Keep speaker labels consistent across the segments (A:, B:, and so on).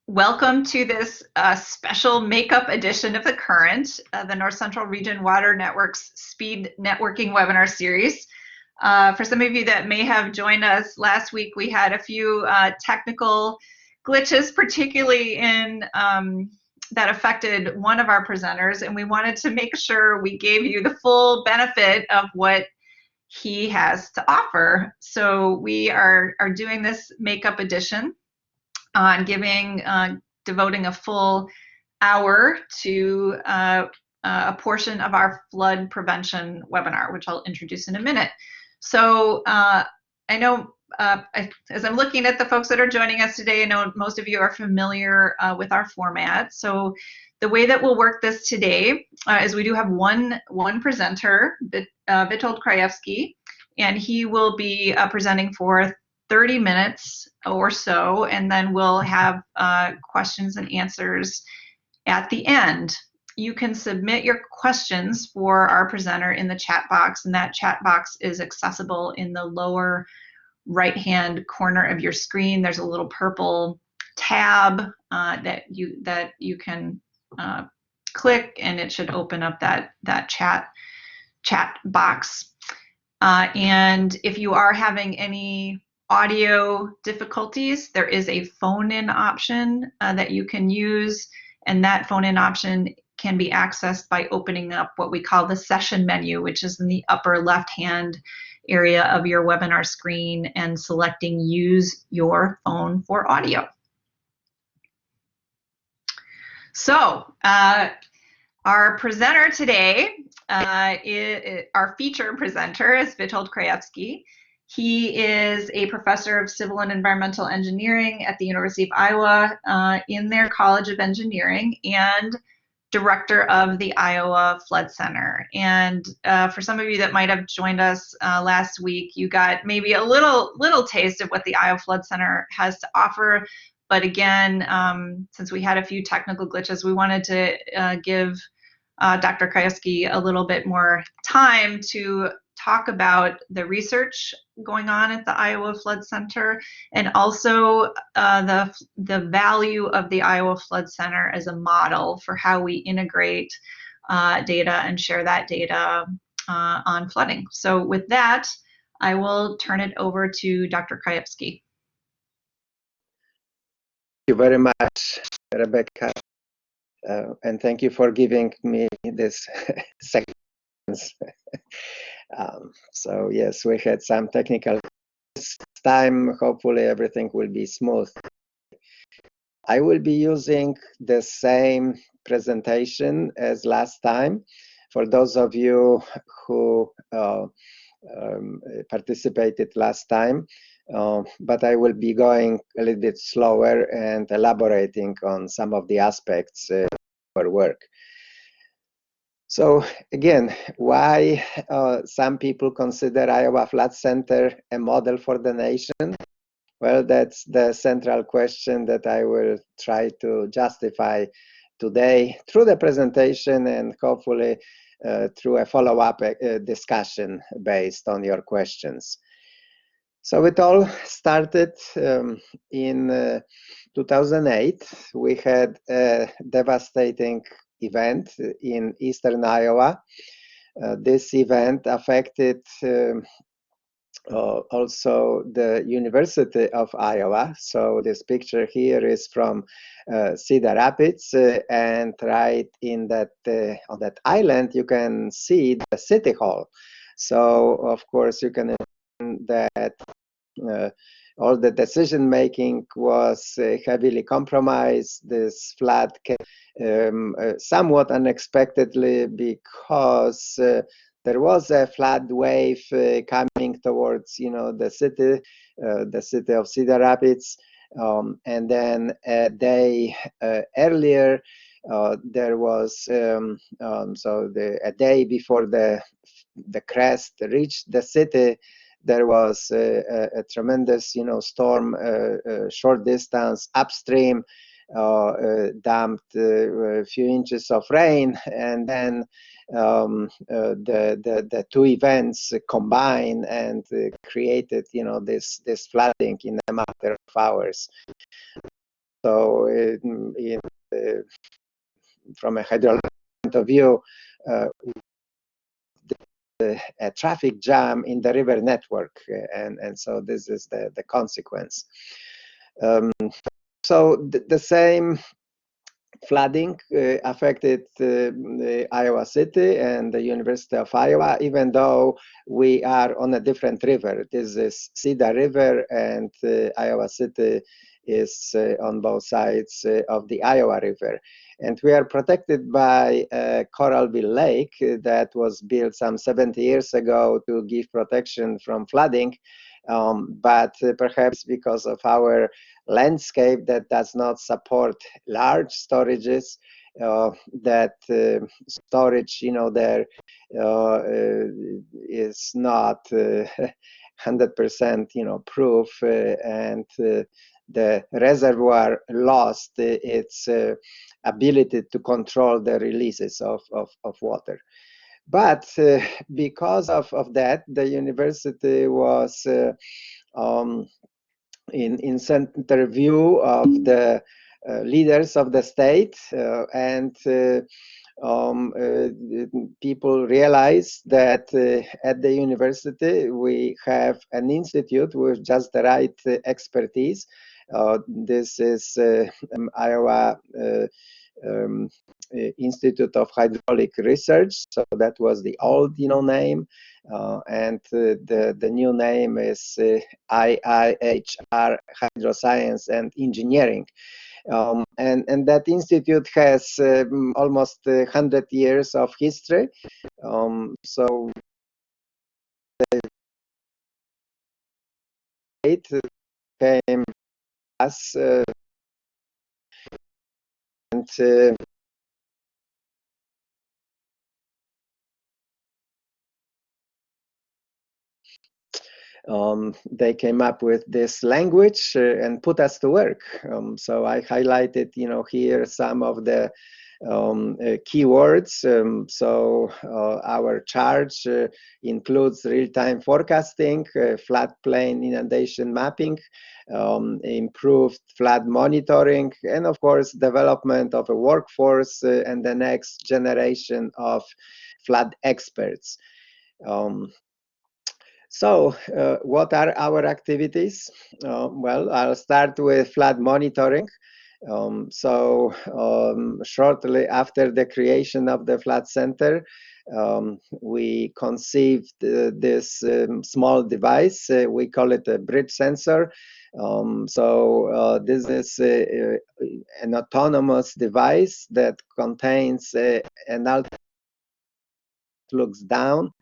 A: Welcome to this special makeup edition of The Current, the North Central Region Water Network's Speed Networking webinar series. For some of you that may have joined us last week, we had a few technical glitches, particularly in that affected one of our presenters, and we wanted to make sure we gave you the full benefit of what he has to offer. So we are doing this makeup edition on devoting a full hour to a portion of our flood prevention webinar, which I'll introduce in a minute. So I know as I'm looking at the folks that are joining us today, I know most of you are familiar with our format. So the way that we'll work this today is we do have one presenter, Witold Krajewski, and he will be presenting for 30 minutes or so, and then we'll have questions and answers at the end. You can submit your questions for our presenter in the chat box, and that chat box is accessible in the lower right-hand corner of your screen. There's a little purple tab that you can click, and it should open up that chat box. And if you are having any audio difficulties, there is a phone-in option that you can use, and that phone-in option can be accessed by opening up what we call the session menu, which is in the upper left-hand area of your webinar screen, and selecting use your phone for audio. So our presenter today, our featured presenter is Witold Krajewski. He is a professor of civil and environmental engineering at the University of Iowa in their College of Engineering, and director of the Iowa Flood Center. And for some of you that might have joined us last week, you got maybe a little taste of what the Iowa Flood Center has to offer. But again, since we had a few technical glitches, we wanted to give Dr. Krajewski a little bit more time to talk about the research going on at the Iowa Flood Center, and also the value of the Iowa Flood Center as a model for how we integrate data and share that data on flooding. So with that, I will turn it over to Dr. Krajewski.
B: Thank you very much, Rebecca, and thank you for giving me this second. So yes, we had some technical this time. Hopefully everything will be smooth. I will be using the same presentation as last time. For those of you who participated last time, but I will be going a little bit slower and elaborating on some of the aspects of our work. So again, why some people consider Iowa Flood Center a model for the nation? Well, that's the central question that I will try to justify today through the presentation, and hopefully through a follow-up discussion based on your questions. So it all started in 2008. We had a devastating event in eastern Iowa. This event affected also the University of Iowa. So this picture here is from Cedar Rapids, and right in that on that island you can see the city hall. So of course you can imagine that all the decision making was heavily compromised. This flood came somewhat unexpectedly, because there was a flood wave coming towards the city of Cedar Rapids, and then a day earlier there was a day before the crest reached the city, there was a tremendous storm short distance upstream, dumped a few inches of rain, and then the two events combined and created this flooding in a matter of hours. So from a hydrological point of view, a traffic jam in the river network, and so this is the consequence. So the same flooding affected Iowa City and the University of Iowa, even though we are on a different river. This is Cedar River, and Iowa City is on both sides of the Iowa River. And we are protected by Coralville Lake that was built some 70 years ago to give protection from flooding. But perhaps because of our landscape that does not support large storages, that storage, there is not 100%, proof, and the reservoir lost its ability to control the releases of water. But because of that, the university was in center view of the leaders of the state, and people realize that at the university we have an institute with just the right expertise. This is Iowa Institute of Hydraulic Research. So that was the old, name, and the new name is IIHR, Hydroscience and Engineering. And that institute has almost 100 years of history. So it came us and they came up with this language and put us to work. So I highlighted, here some of the keywords. So our charge includes real-time forecasting, floodplain inundation mapping, improved flood monitoring, and of course development of a workforce and the next generation of flood experts. So what are our activities? Well, I'll start with flood monitoring. Shortly after the creation of the flood center, we conceived this small device. We call it a bridge sensor. This is an autonomous device that contains an alert that looks down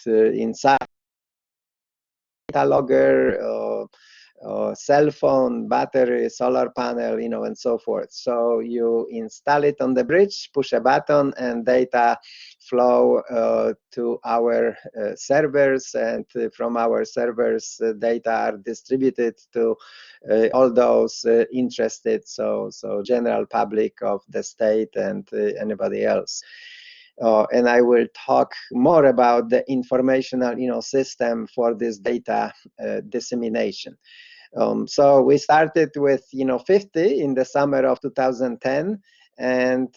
B: inside data logger, cell phone, battery, solar panel, and so forth. So you install it on the bridge, push a button, and data flow to our servers, and from our servers, data are distributed to all those interested, so general public of the state and anybody else. And I will talk more about the informational, system for this data dissemination. So we started with 50 in the summer of 2010, and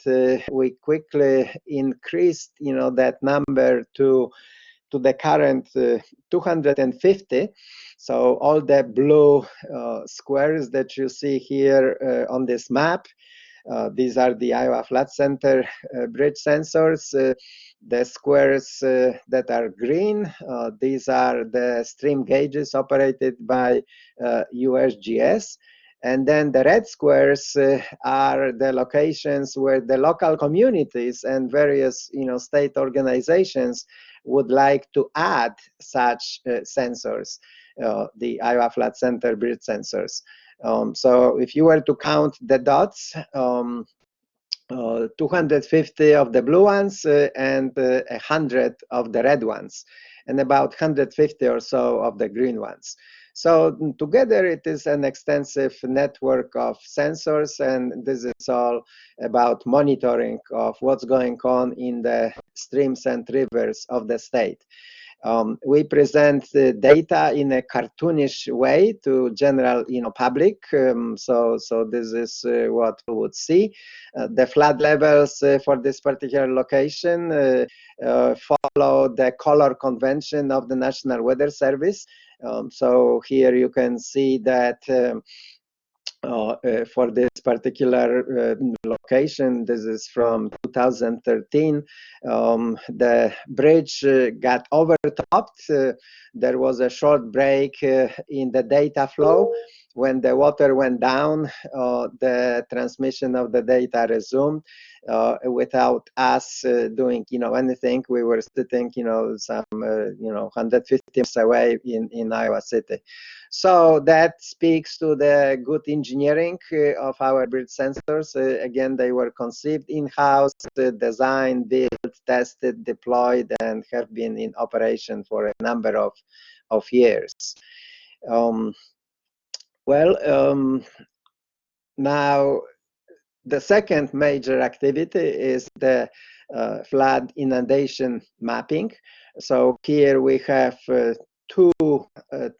B: we quickly increased that number to the current 250. So all the blue squares that you see here on this map, these are the Iowa Flood Center bridge sensors. The squares that are green, these are the stream gauges operated by USGS. And then the red squares are the locations where the local communities and various state organizations would like to add such sensors, the Iowa Flood Center bridge sensors. So if you were to count the dots, 250 of the blue ones and 100 of the red ones, and about 150 or so of the green ones. So together it is an extensive network of sensors, and this is all about monitoring of what's going on in the streams and rivers of the state. We present the data in a cartoonish way to general, public. So this is what we would see. The flood levels for this particular location follow the color convention of the National Weather Service. So here you can see that for this particular location, this is from 2013, the bridge got overtopped. There was a short break in the data flow. When the water went down, the transmission of the data resumed without us doing, anything. We were sitting, some, 150 miles away in Iowa City. So that speaks to the good engineering of our bridge sensors. Again, they were conceived in-house, designed, built, tested, deployed, and have been in operation for a number of years. Now, the second major activity is the flood inundation mapping. So here we have two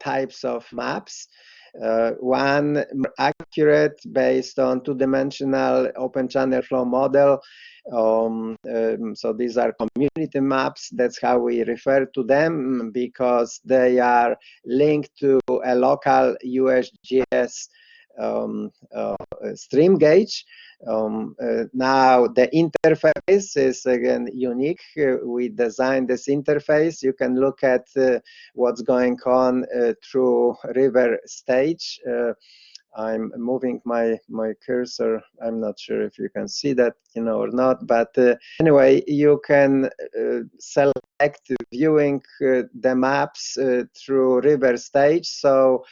B: types of maps. One more accurate, based on two-dimensional open channel flow model. So these are community maps. That's how we refer to them, because they are linked to a local USGS stream gauge. Now the interface is again unique. We designed this interface. You can look at what's going on through river stage. I'm moving my cursor. I'm not sure if you can see that, or not. But anyway, you can select viewing the maps through river stage. So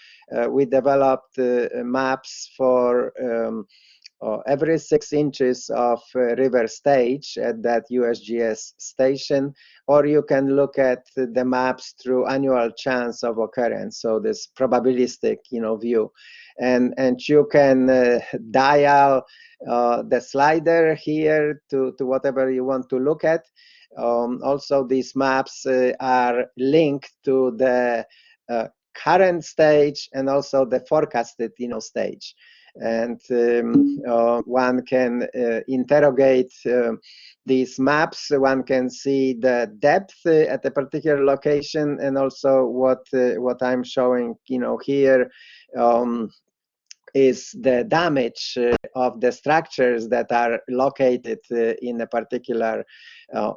B: we developed maps for every 6 inches of river stage at that USGS station, or you can look at the maps through annual chance of occurrence. So this probabilistic, view, and you can dial the slider here to whatever you want to look at. Also, these maps are linked to the current stage and also the forecasted, stage. And one can interrogate these maps. One can see the depth at a particular location, and also what I'm showing, here is the damage of the structures that are located in a particular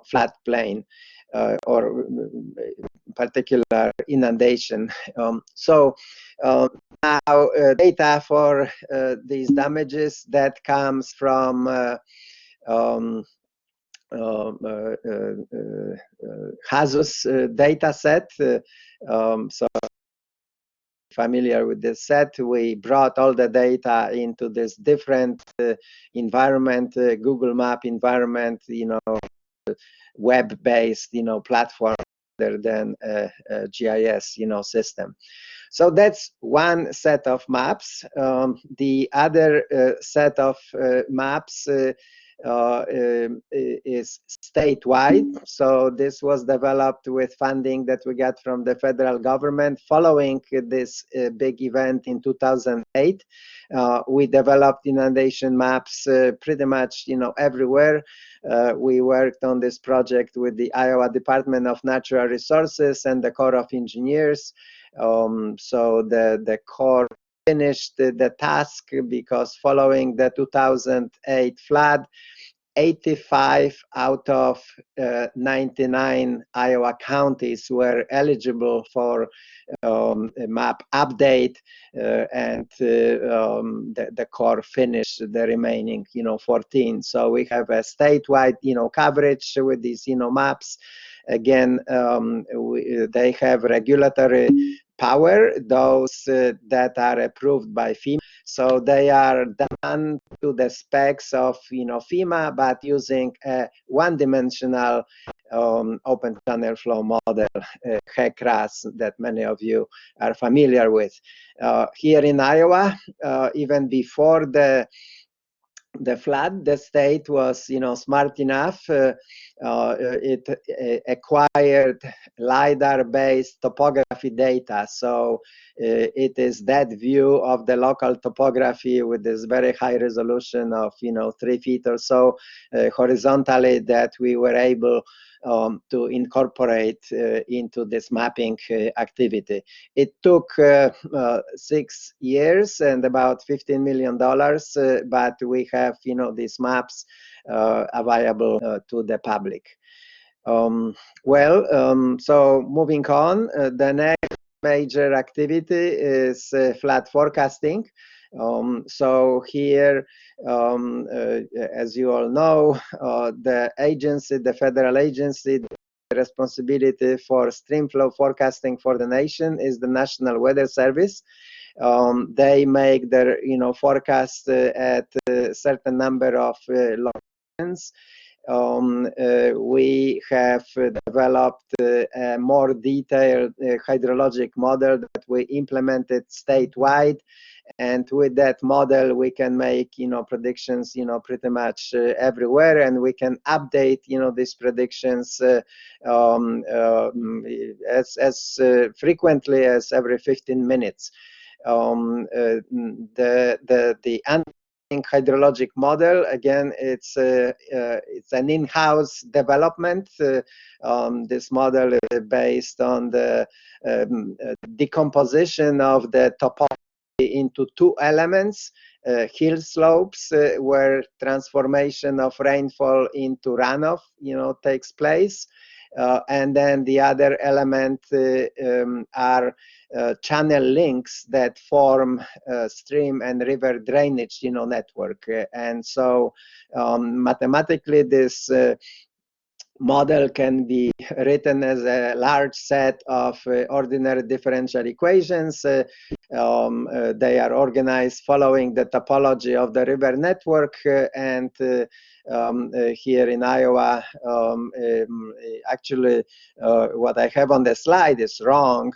B: flat plain or particular inundation. So now data for these damages that comes from HAZUS data set. So familiar with this set, we brought all the data into this different environment, Google Map environment, web-based, platform rather than a GIS, system. So that's one set of maps. The other set of maps is statewide. So this was developed with funding that we got from the federal government following this big event in 2008. We developed inundation maps pretty much, everywhere. We worked on this project with the Iowa Department of Natural Resources and the Corps of Engineers. So the Corps finished the task, because following the 2008 flood, 85 out of 99 Iowa counties were eligible for a map update, and the Corps finished the remaining, 14. So we have a statewide, coverage with these, maps. Again, they have regulatory power, those that are approved by FEMA. So they are done to the specs of FEMA, but using a one-dimensional open channel flow model, HEC-RAS, that many of you are familiar with. Here in Iowa, even before the the flood, the state was, smart enough. It acquired LiDAR-based topography data. So it is that view of the local topography with this very high resolution of, 3 feet or so horizontally that we were able to incorporate into this mapping activity. It took 6 years and about $15 million, but we have, these maps available to the public. So moving on, the next major activity is flood forecasting. So here, as you all know, the agency, the federal agency, the responsibility for stream flow forecasting for the nation is the National Weather Service. They make their, forecast at a certain number of locations. We have developed a more detailed hydrologic model that we implemented statewide, and with that model we can make predictions pretty much everywhere, and we can update these predictions as frequently as every 15 minutes. The hydrologic model, again, it's an in-house development. This model is based on the decomposition of the topography into 2 elements: hill slopes, where transformation of rainfall into runoff takes place, and then the other element are channel links that form stream and river drainage network. And so mathematically this model can be written as a large set of ordinary differential equations. They are organized following the topology of the river network, and here in Iowa, actually what I have on the slide is wrong,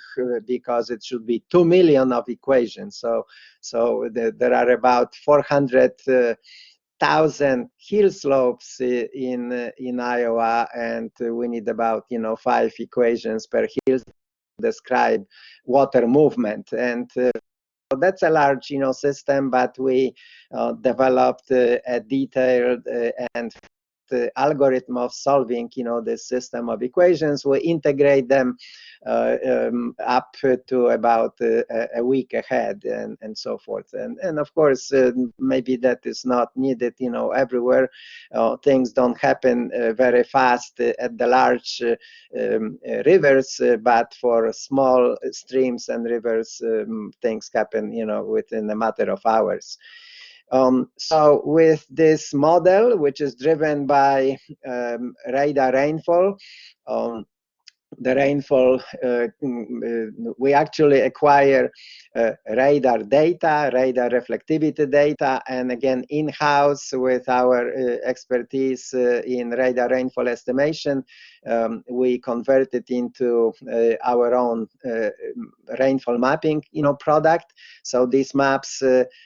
B: because it should be 2 million of equations. So there are about 400,000 hill slopes in Iowa, and we need about 5 equations per hill to describe water movement. And that's a large system, but we developed a detailed and algorithm of solving this system of equations. We integrate them up to about a week ahead, and so forth. And of course, maybe that is not needed everywhere. Things don't happen very fast at the large rivers, but for small streams and rivers, things happen within a matter of hours. So with this model, which is driven by radar rainfall, the rainfall, we actually acquire radar data, radar reflectivity data, and again, in-house with our expertise in radar rainfall estimation, we convert it into our own rainfall mapping product. So these maps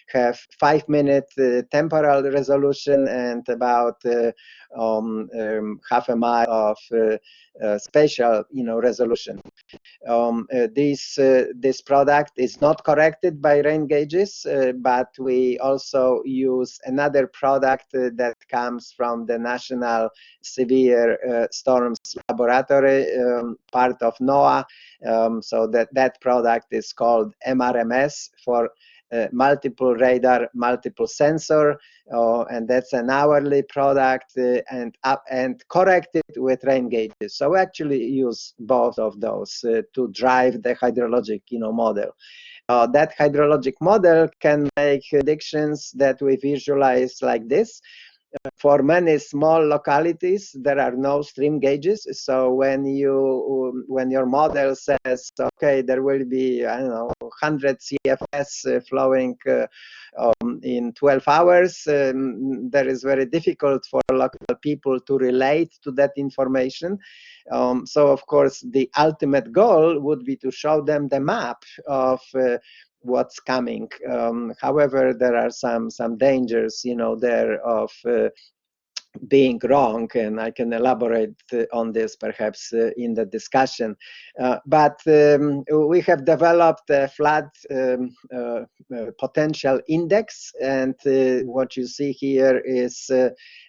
B: have 5-minute temporal resolution and about half a mile of spatial resolution. This product is not corrected by rain gauges, but we also use another product that comes from the National Severe Storms Laboratory, part of NOAA. So that product is called MRMS, for multiple radar, multiple sensor, and that's an hourly product, and corrected with rain gauges. So we actually use both of those to drive the hydrologic model. That hydrologic model can make predictions that we visualize like this. For many small localities, there are no stream gauges. So when your model says, okay, there will be, I don't know, 100 CFS flowing in 12 hours, that is very difficult for local people to relate to that information. So of course, the ultimate goal would be to show them the map of what's coming. However, there are some dangers, there of being wrong, and I can elaborate on this perhaps in the discussion. But we have developed a flood potential index, and what you see here is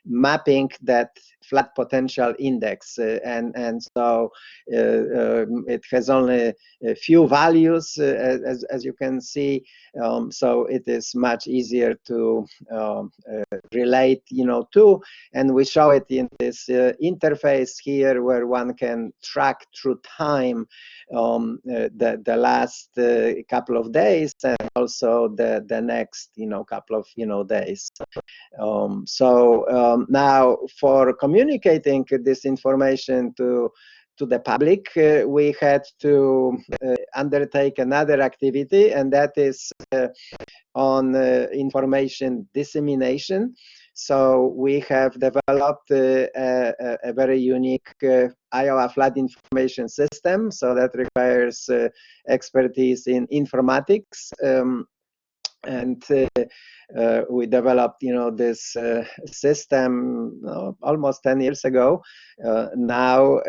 B: mapping that flood potential index, and so it has only a few values, as you can see, so it is much easier to relate, to. And we show it in this interface here, where one can track through time the last couple of days, and also the next couple of days. Now, for communicating this information to the public, we had to undertake another activity, and that is on information dissemination. So we have developed a very unique Iowa flood information system. So that requires expertise in informatics. And we developed, this system almost 10 years ago. Now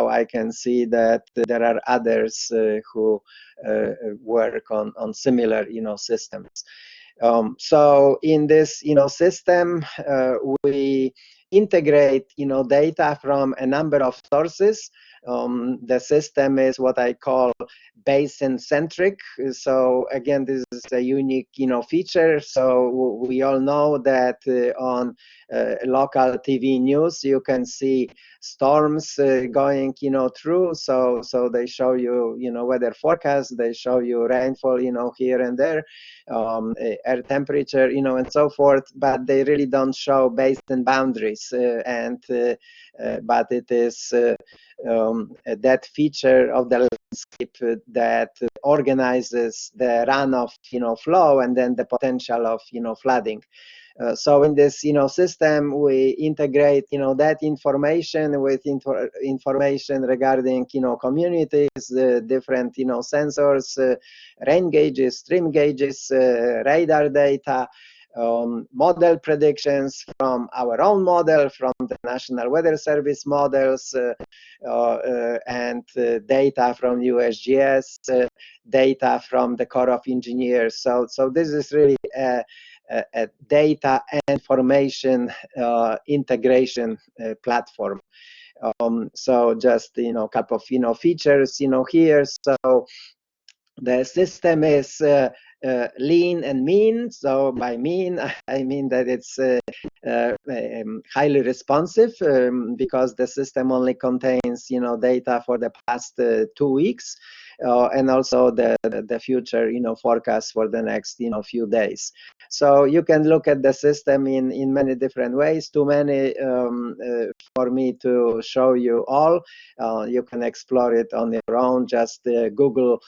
B: I can see that there are others who work on similar, systems. So in this, system, we integrate, data from a number of sources. The system is what I call basin-centric. So again, this is a unique, feature. So we all know that on local TV news, you can see storms going, through. So they show you, weather forecast. They show you rainfall, here and there, air temperature, and so forth. But they really don't show basin boundaries. But it is that feature of the landscape that organizes the runoff, flow, and then the potential of, flooding. So in this, system, we integrate, that information with information regarding, communities, different, sensors, rain gauges, stream gauges, radar data, model predictions from our own model, from the National Weather Service models, and data from USGS, data from the Corps of Engineers. So this is really a data and information integration platform. So just a couple of features here. So the system is lean and mean. So by mean, I mean that it's highly responsive, because the system only contains data for the past 2 weeks, and also the future forecast for the next few days. So you can look at the system in many different ways. Too many for me to show you all. You can explore it on your own. Just Google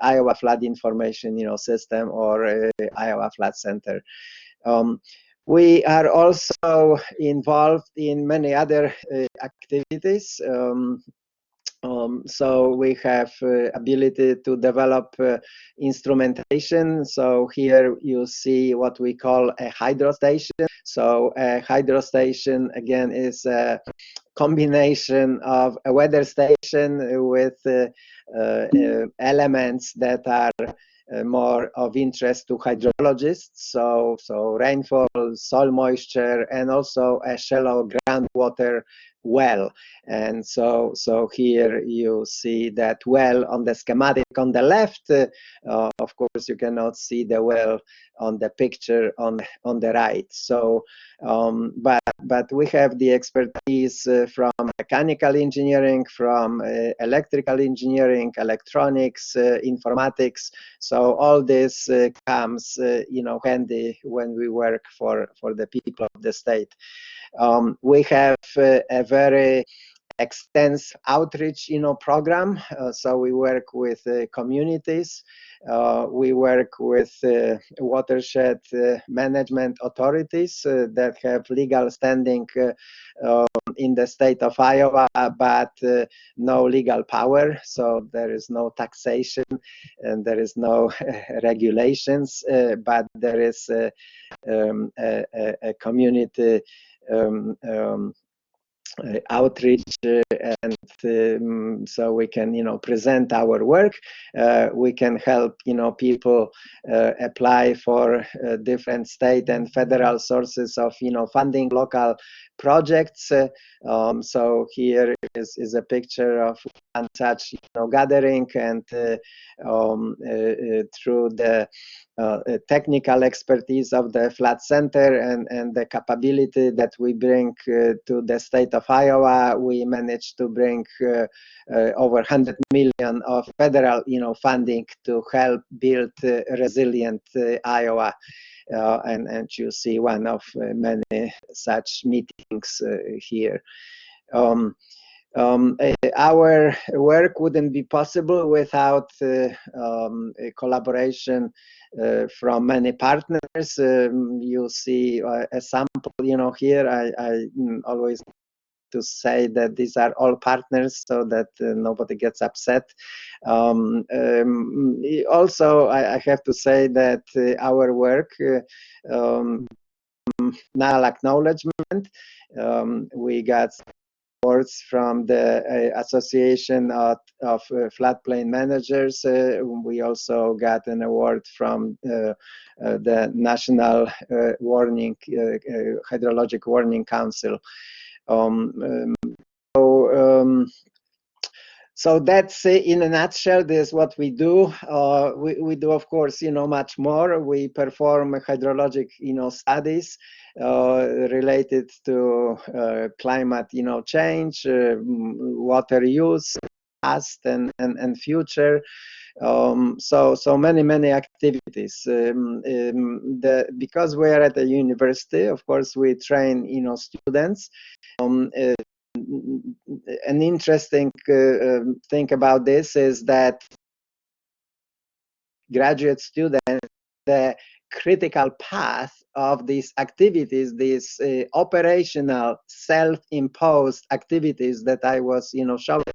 B: Iowa Flood Information System or Iowa Flood Center. We are also involved in many other activities. So we have ability to develop instrumentation. So here you see what we call a hydrostation. So a hydrostation, again, is a combination of a weather station with elements that are more of interest to hydrologists. So rainfall, soil moisture, and also a shallow groundwater well. And so here you see that well on the schematic on the left. Of course, you cannot see the well on the picture on the right. So but we have the expertise from mechanical engineering, from electrical engineering, electronics, informatics. So all this comes handy when we work for the people of the state. We have a very extensive outreach program. So we work with communities. We work with watershed management authorities that have legal standing in the state of Iowa, but no legal power. So there is no taxation and there is no regulations, but there is a community outreach, and so we can present our work. We can help people apply for different state and federal sources of funding local projects. So here is a picture of one such gathering, and through the technical expertise of the Flood Center and the capability that we bring to the state of Iowa, we managed to bring over 100 million of federal funding to help build resilient Iowa. And you see one of many such meetings here. Our work wouldn't be possible without a collaboration from many partners. You see a sample, here. I always to say that these are all partners so that nobody gets upset. Also, I have to say that our work, national acknowledgement, we got awards from the Association of Floodplain Managers. We also got an award from the National Hydrologic Warning Council. So that's in a nutshell. This is what we do. We do, of course, much more. We perform hydrologic, studies related to climate, change, water use, past and future. So many activities. Because we are at a university, of course, we train, students. An interesting thing about this is that graduate students, the critical path of these activities, these operational self-imposed activities that I was, showing,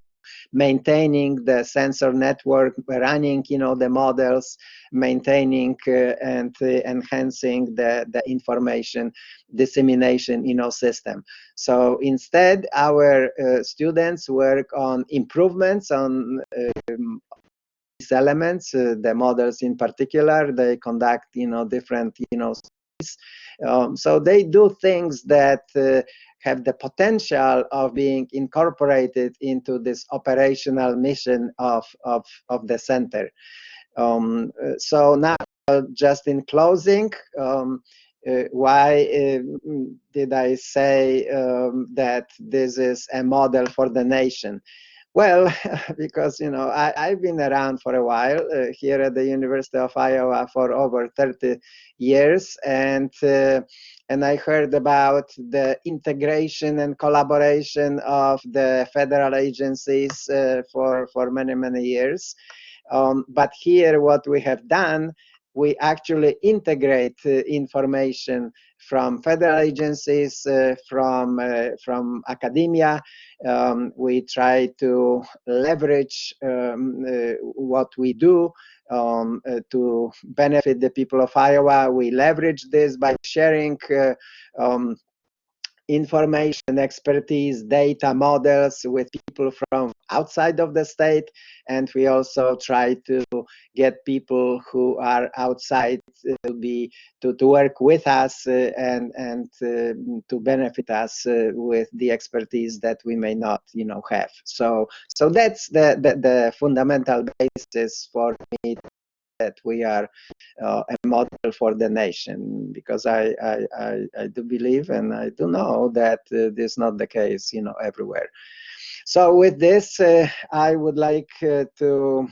B: maintaining the sensor network, running, the models, maintaining and enhancing the information dissemination, system. So instead, our students work on improvements on these elements, the models in particular. They conduct, different, studies. So they do things that have the potential of being incorporated into this operational mission of the center. So now, just in closing, why did I say that this is a model for the nation? Well, because I've been around for a while here at the University of Iowa for over 30 years, and I heard about the integration and collaboration of the federal agencies for many years. But here, what we have done, we actually integrate information from federal agencies, from academia. We try to leverage what we do to benefit the people of Iowa. We leverage this by sharing information, expertise, data, models with people from outside of the state, and we also try to get people who are outside to work with us and to benefit us with the expertise that we may not have. So that's the fundamental basis for me that we are a model for the nation, because I do believe and I do know that this is not the case everywhere. So with this, I would like to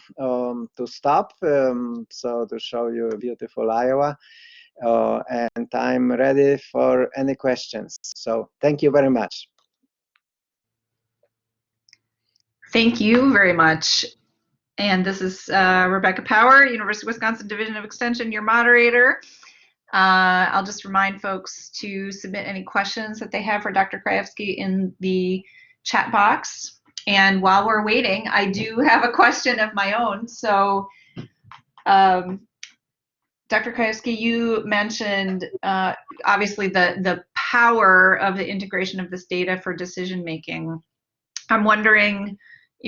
B: stop, so to show you a beautiful Iowa, and I'm ready for any questions. So thank you very much.
A: Thank you very much. And this is Rebecca Power, University of Wisconsin Division of Extension, your moderator. I'll just remind folks to submit any questions that they have for Dr. Krajewski in the chat box. And while we're waiting, I do have a question of my own. So, Dr. Krajewski, you mentioned obviously the power of the integration of this data for decision making. I'm wondering,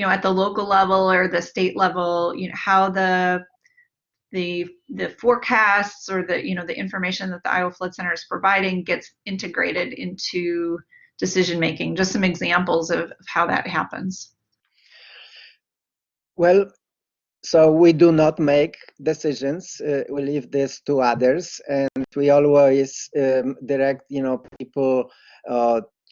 A: at the local level or the state level, how the forecasts or the information that the Iowa Flood Center is providing gets integrated into decision making. Just some examples of how that happens.
B: Well, so we do not make decisions. We leave this to others, and we always direct, people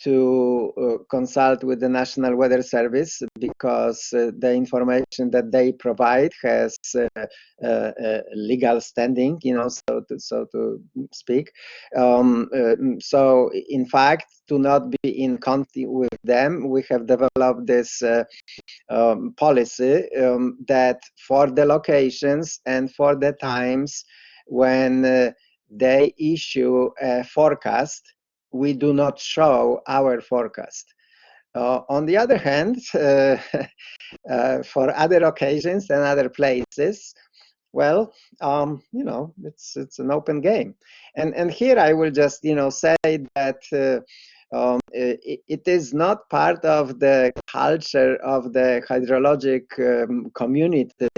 B: to consult with the National Weather Service, because the information that they provide has legal standing, so to speak. So in fact, to not be in conflict with them, we have developed this policy that for the locations and for the times when they issue a forecast, we do not show our forecast. On the other hand, for other occasions and other places, well, it's an open game. And here I will just, say that it is not part of the culture of the hydrologic community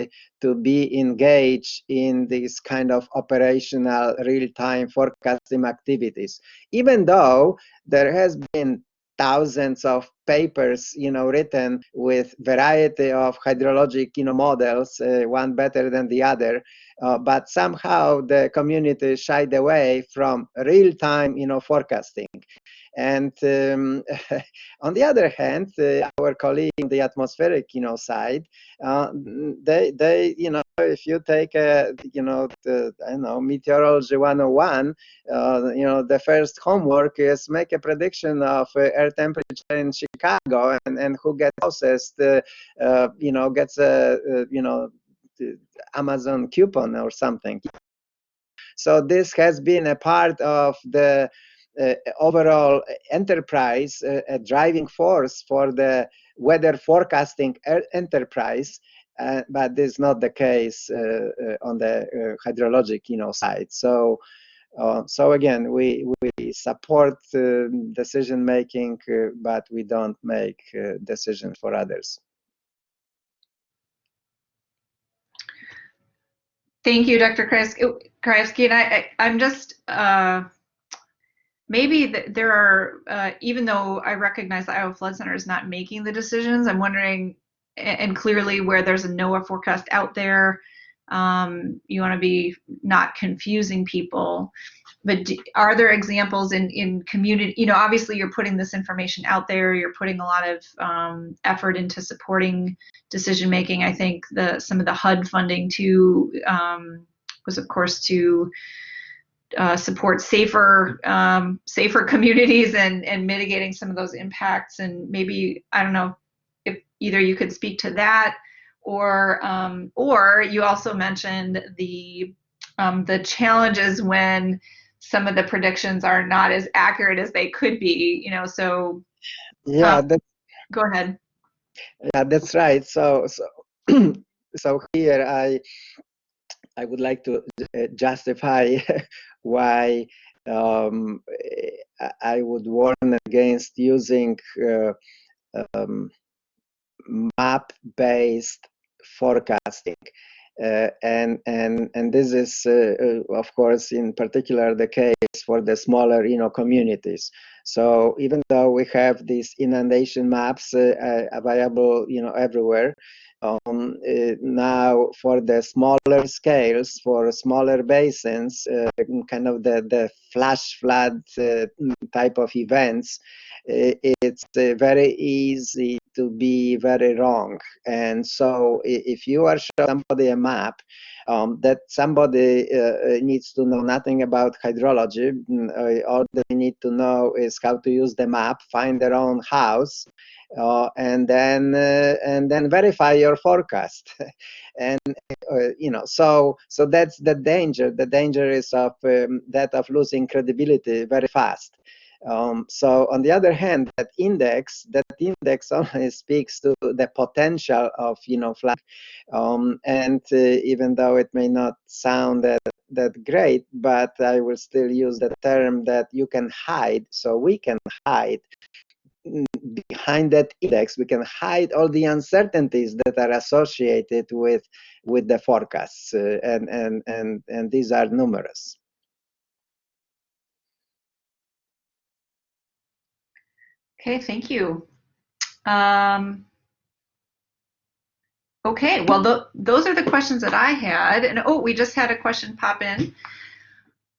B: to be engaged in this kind of operational real-time forecasting activities, even though there has been thousands of papers, written with variety of hydrologic, models, one better than the other, but somehow the community shied away from real-time, forecasting. And on the other hand, our colleague in the atmospheric, side, they, if you take meteorology 101, the first homework is make a prediction of air temperature in Chicago, and who gets closest, gets a, Amazon coupon or something. So this has been a part of the overall enterprise, a driving force for the weather forecasting enterprise, but this is not the case on the hydrologic, side. So, so again, we support decision making, but we don't make decisions for others.
A: Thank you, Dr. Krajewski. And I'm just maybe there are, even though I recognize the Iowa Flood Center is not making the decisions, I'm wondering, and clearly where there's a NOAA forecast out there, you want to be not confusing people. But are there examples in community, obviously you're putting this information out there, you're putting a lot of effort into supporting decision making. I think some of the HUD funding too was, of course, to support safer communities and mitigating some of those impacts. And maybe, I don't know if either you could speak to that, or you also mentioned the challenges when some of the predictions are not as accurate as they could be. So
B: yeah,
A: go ahead.
B: Yeah, that's right. So so here I would like to justify why I would warn against using map-based forecasting. And this is, of course, in particular the case for the smaller, communities. So even though we have these inundation maps available, everywhere, now for the smaller scales, for smaller basins, kind of the flash flood type of events, it's very easy to be very wrong. And so if you are showing somebody a map, that somebody needs to know nothing about hydrology, all they need to know is how to use the map, find their own house, and then verify your forecast. And so that's the danger. The danger is of that of losing credibility very fast. So on the other hand, that index only speaks to the potential of flood, and even though it may not sound that great, but I will still use the term that you can hide. So we can hide behind that index. We can hide all the uncertainties that are associated with the forecasts, and these are numerous.
A: Okay, thank you. Okay, well, those are the questions that I had. And oh, we just had a question pop in.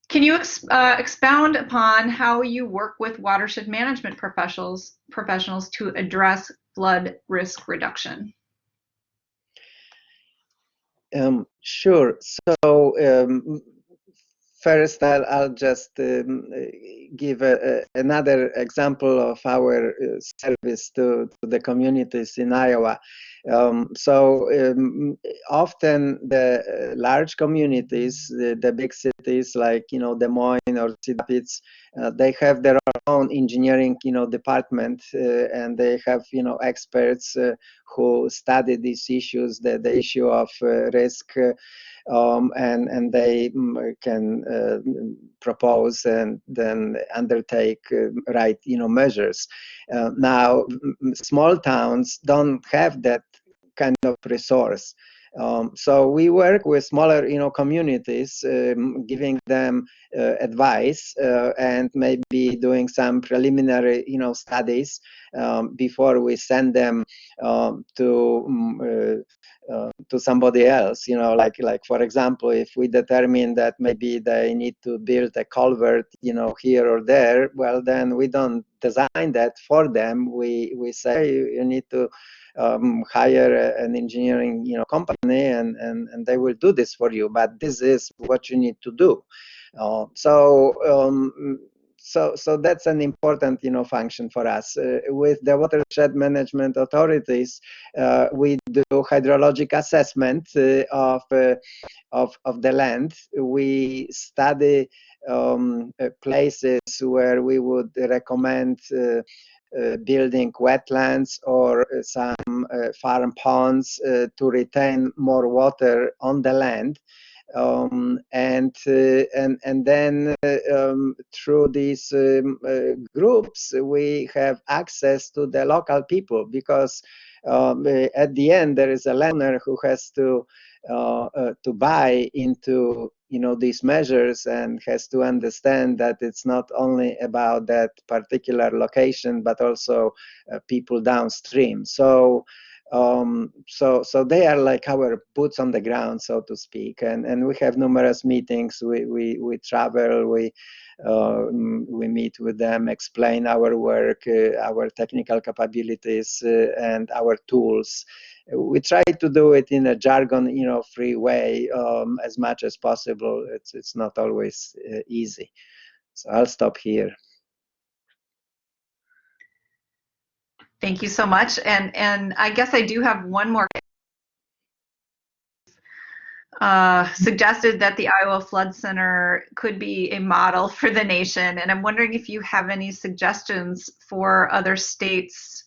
A: Can you expound upon how you work with watershed management professionals to address flood risk reduction?
B: Sure. So first, I'll just give another example of our service to the communities in Iowa. Often the large communities, the big cities like Des Moines or Cedar Rapids, they have their own engineering department, and they have experts who study these issues, the issue of risk. And they can propose and then undertake right measures. Now, small towns don't have that kind of resource. So we work with smaller communities, giving them advice and maybe doing some preliminary studies before we send them to somebody else. Like for example, if we determine that maybe they need to build a culvert here or there, well, then we don't design that for them. We say you need to hire an engineering company, and they will do this for you, but this is what you need to do. So that's an important function for us. With the watershed management authorities, we do hydrologic assessment of the land. We study places where we would recommend building wetlands or some farm ponds to retain more water on the land. And then through these groups, we have access to the local people, because at the end there is a landowner who has to buy into these measures and has to understand that it's not only about that particular location, but also people downstream. So they are like our boots on the ground, so to speak, and we have numerous meetings. We travel, we meet with them, explain our work, our technical capabilities, and our tools. We try to do it in a jargon free way as much as possible. It's not always easy. So I'll stop here.
A: Thank you so much. And I guess I do have one more. Suggested that the Iowa Flood Center could be a model for the nation. And I'm wondering if you have any suggestions for other states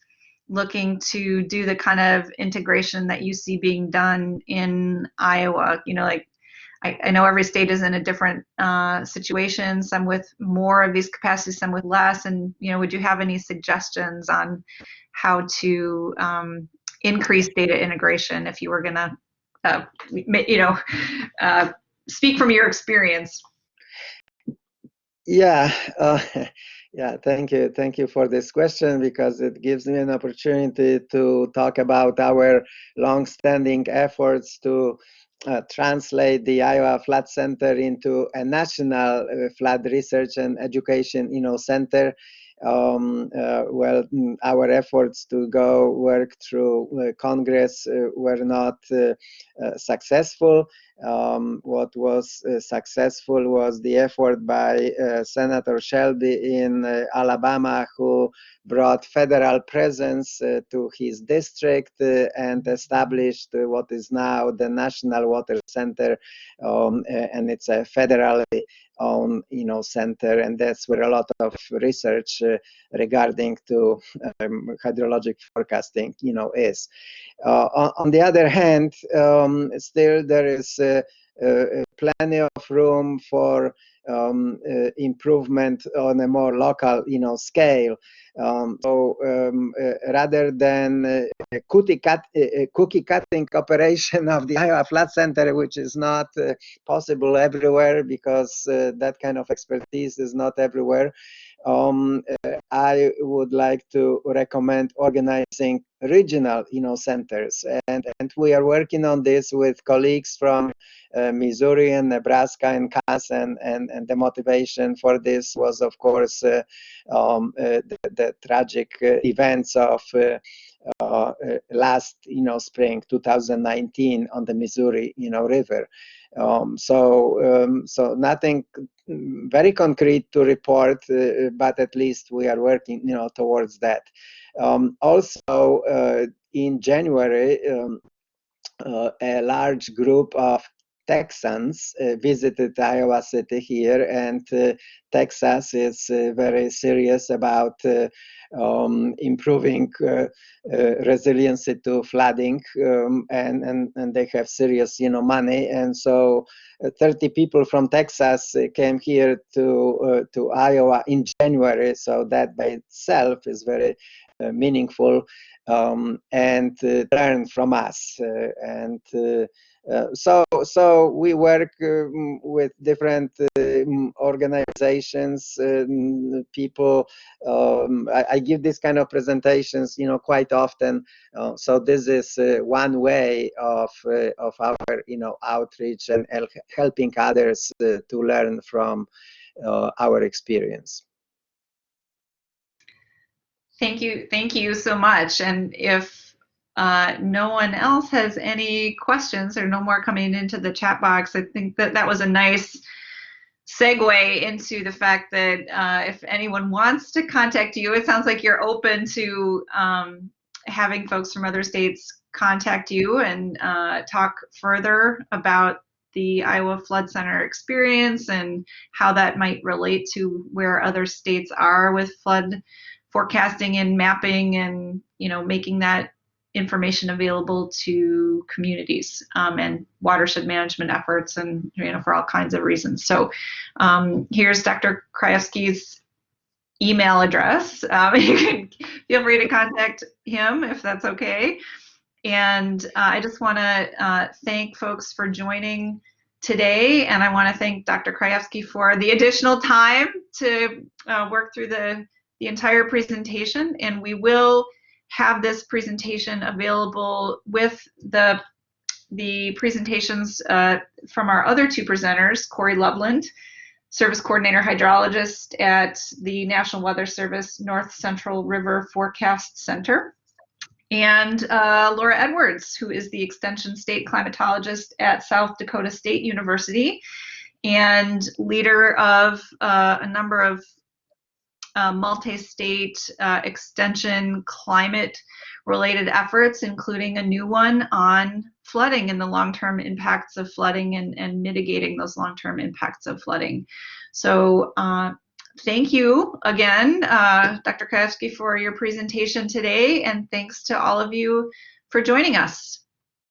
A: looking to do the kind of integration that you see being done in Iowa. Like I know every state is in a different situation, some with more of these capacities, some with less. And, would you have any suggestions on how to increase data integration if you were going to, speak from your experience?
B: Yeah. Yeah, thank you for this question, because it gives me an opportunity to talk about our long-standing efforts to translate the Iowa Flood Center into a national flood research and education center. well, our efforts to go work through Congress were not successful. What was successful was the effort by Senator Shelby in Alabama, who brought federal presence to his district and established what is now the National Water Center, and it's a federally owned, center, and that's where a lot of research regarding to hydrologic forecasting, is. On the other hand, still there is plenty of room for improvement on a more local, scale. Rather than a cookie cutting operation of the Iowa Flood Center, which is not possible everywhere because that kind of expertise is not everywhere, I would like to recommend organizing regional, centers, and we are working on this with colleagues from Missouri and Nebraska and Kansas, and the motivation for this was, of course, the tragic events of last, spring 2019 on the Missouri, River. So nothing very concrete to report, but at least we are working, towards that. Also, in January, a large group of Texans visited Iowa City here, and Texas is very serious about improving resiliency to flooding, and they have serious, money, and so 30 people from Texas came here to Iowa in January. So that by itself is very meaningful, and learn from us, and so we work with different organizations, people. I give this kind of presentations, quite often. So this is one way of our, outreach and helping others to learn from our experience.
A: Thank you so much. And if no one else has any questions, or no more coming into the chat box, I think that was a nice segue into the fact that if anyone wants to contact you, it sounds like you're open to having folks from other states contact you and talk further about the Iowa Flood Center experience and how that might relate to where other states are with flood forecasting and mapping, and making that information available to communities and watershed management efforts, and for all kinds of reasons. So here's Dr. Krajewski's email address. You can feel free to contact him if that's okay. And I just want to thank folks for joining today, and I want to thank Dr. Krajewski for the additional time to work through the entire presentation, and we will have this presentation available with the presentations from our other two presenters, Corey Loveland, Service Coordinator Hydrologist at the National Weather Service North Central River Forecast Center, and Laura Edwards, who is the Extension State Climatologist at South Dakota State University and leader of a number of multi-state extension climate-related efforts, including a new one on flooding and the long-term impacts of flooding, and mitigating those long-term impacts of flooding. So thank you again, Dr. Krajewski, for your presentation today, and thanks to all of you for joining us.